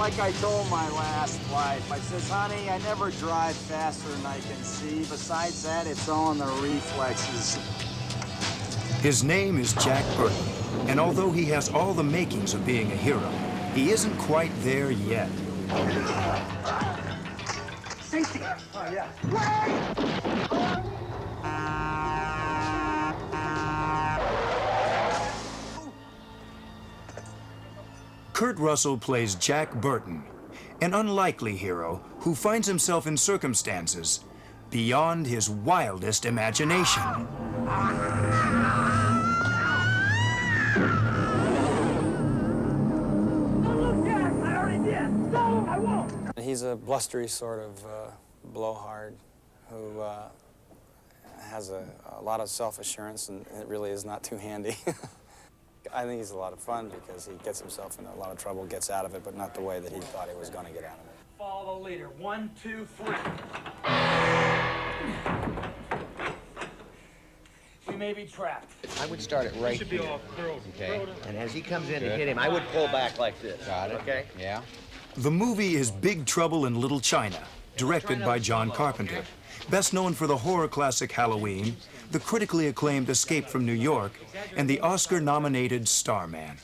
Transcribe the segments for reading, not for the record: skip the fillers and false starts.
like I told my last wife, I says, honey, I never drive faster than I can see. Besides that, it's all in the reflexes. His name is Jack Burton, and although he has all the makings of being a hero, he isn't quite there yet. Safety! Oh, yeah. Kurt Russell plays Jack Burton, an unlikely hero who finds himself in circumstances beyond his wildest imagination. He's a blustery sort of blowhard who has a lot of self-assurance, and it really is not too handy. I think he's a lot of fun because he gets himself in a lot of trouble, gets out of it, but not the way that he thought he was going to get out of it. Follow the leader. 1, 2, 3. We may be trapped. I would start it right here, okay? And as he comes in to hit him, I would pull back like this. Got it. Okay? Yeah. The movie is Big Trouble in Little China, directed by John Carpenter. Best known for the horror classic Halloween, the critically acclaimed Escape from New York, and the Oscar-nominated Starman.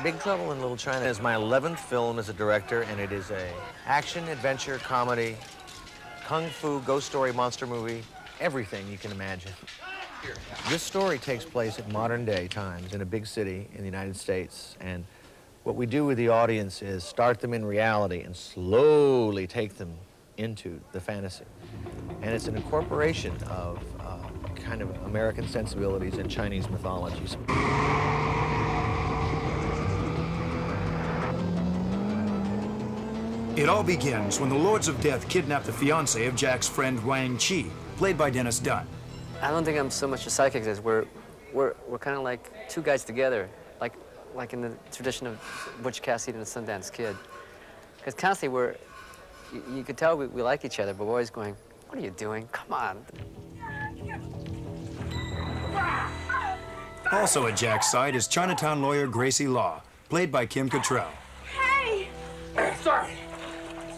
Big Trouble in Little China is my 11th film as a director, and it is a action, adventure, comedy, kung fu, ghost story, monster movie, everything you can imagine. This story takes place at modern day times in a big city in the United States, and what we do with the audience is start them in reality and slowly take them into the fantasy. And it's an incorporation of kind of American sensibilities and Chinese mythologies. It all begins when the Lords of Death kidnap the fiancée of Jack's friend Wang Chi, played by Dennis Dunn. I don't think I'm so much a psychic as we're kind of like two guys together, like in the tradition of Butch Cassidy and the Sundance Kid. Because constantly you could tell we like each other, but we're always going, what are you doing? Come on. Also at Jack's side is Chinatown lawyer Gracie Law, played by Kim Cattrall. Hey! Sorry,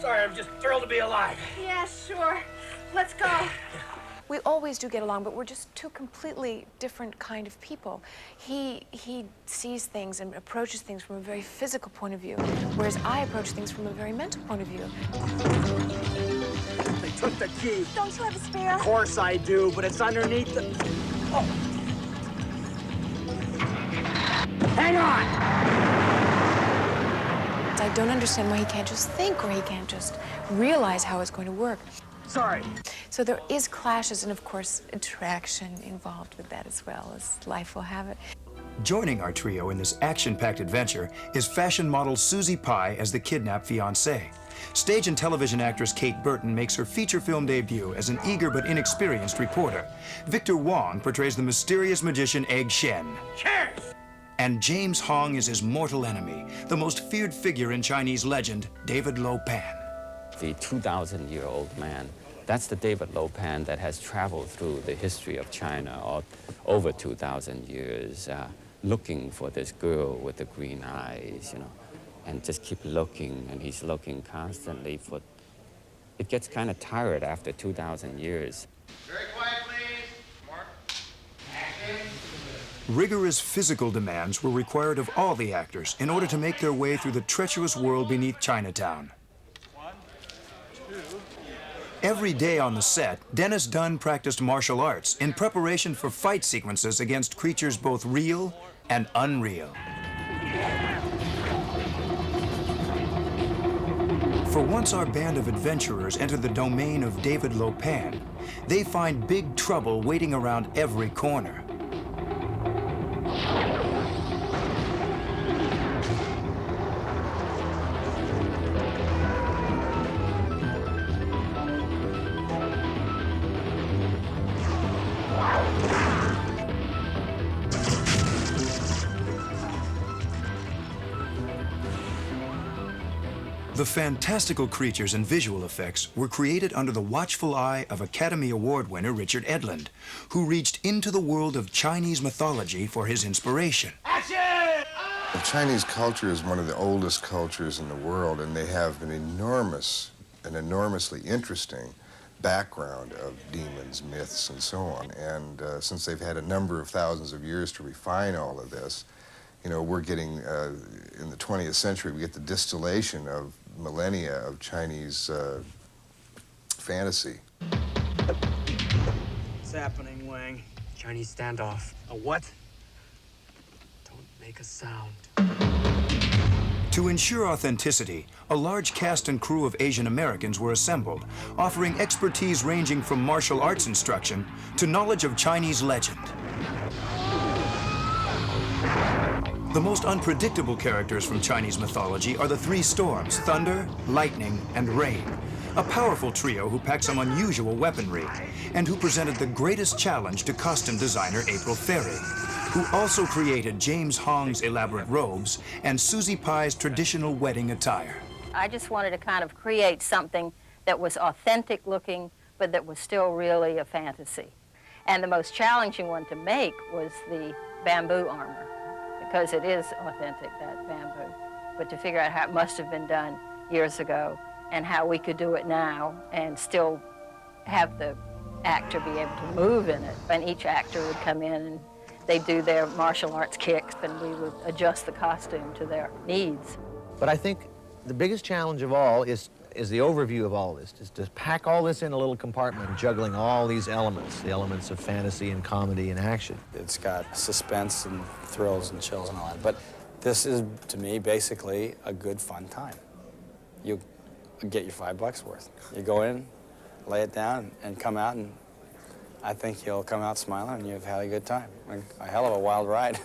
I'm just thrilled to be alive. Yeah, sure. Let's go. We always do get along, but we're just two completely different kind of people. He sees things and approaches things from a very physical point of view, whereas I approach things from a very mental point of view. They took the key. Don't you have a spare? Of course I do, but it's underneath the... Oh. Hang on! I don't understand why he can't just think, or he can't just realize how it's going to work. Sorry. So there is clashes and, of course, attraction involved with that as well, as life will have it. Joining our trio in this action-packed adventure is fashion model Susie Pye as the kidnapped fiancée. Stage and television actress Kate Burton makes her feature film debut as an eager but inexperienced reporter. Victor Wong portrays the mysterious magician Egg Shen. Cheers! And James Hong is his mortal enemy, the most feared figure in Chinese legend, David Lo Pan. The 2,000-year-old man, that's the David Lo Pan that has traveled through the history of China over 2,000 years, looking for this girl with the green eyes, you know, and just keep looking, and he's looking constantly for... It gets kind of tired after 2,000 years. Very quiet, please. Mark. Action. Rigorous physical demands were required of all the actors in order to make their way through the treacherous world beneath Chinatown. Every day on the set, Dennis Dunn practiced martial arts in preparation for fight sequences against creatures both real and unreal. For once our band of adventurers enter the domain of David Lo Pan, they find big trouble waiting around every corner. The fantastical creatures and visual effects were created under the watchful eye of Academy Award winner Richard Edlund, who reached into the world of Chinese mythology for his inspiration. Action! The Chinese culture is one of the oldest cultures in the world, and they have an enormously interesting background of demons, myths, and so on. And since they've had a number of thousands of years to refine all of this, you know, we're getting, in the 20th century, we get the distillation of millennia of Chinese fantasy. What's happening, Wang? Chinese standoff. A what? Don't make a sound. To ensure authenticity, a large cast and crew of Asian Americans were assembled, offering expertise ranging from martial arts instruction to knowledge of Chinese legend. The most unpredictable characters from Chinese mythology are the three storms: thunder, lightning, and rain. A powerful trio who packed some unusual weaponry, and who presented the greatest challenge to costume designer April Ferry, who also created James Hong's elaborate robes and Susie Pie's traditional wedding attire. I just wanted to kind of create something that was authentic looking, but that was still really a fantasy. And the most challenging one to make was the bamboo armor, because it is authentic, that bamboo. But to figure out how it must have been done years ago and how we could do it now and still have the actor be able to move in it. And each actor would come in and they'd do their martial arts kicks, and we would adjust the costume to their needs. But I think the biggest challenge of all is the overview of all this, is to pack all this in a little compartment, juggling all these elements, the elements of fantasy and comedy and action. It's got suspense and thrills and chills and all that. But this is, to me, basically a good, fun time. You get your $5 worth. You go in, lay it down, and come out, and I think you'll come out smiling and you've had a good time. A hell of a wild ride.